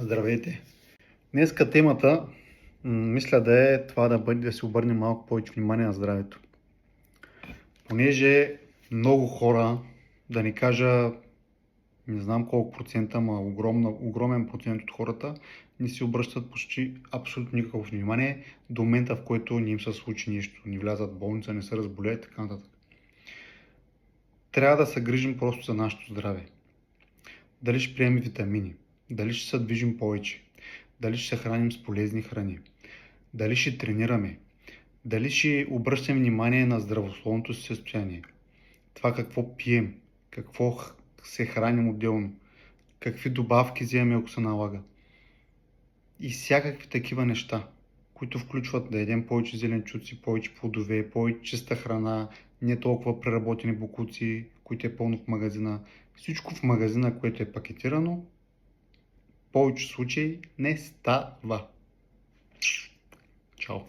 Здравейте! Днеска темата мисля да е това да се обърне малко повече внимание на здравето. Понеже много хора, да не кажа не знам колко процента, ама огромен процент от хората не си обръщат почти абсолютно никакво внимание до момента, в който не им се случи нещо, не влязат в болница, не се разболеят и така нататък. Трябва да се грижим просто за нашето здраве. Дали ще приемем витамини, дали ще се движим повече, дали ще се храним с полезни храни, дали ще тренираме, дали ще обръщаме внимание на здравословното си състояние, това какво пием, какво се храним отделно, какви добавки вземем, ако се налага. И всякакви такива неща, които включват да едем повече зеленчуци, повече плодове, повече чиста храна, не толкова преработени бокуци, които е пълно в магазина. Всичко в магазина, което е пакетирано, в повече случаи не става. Чао!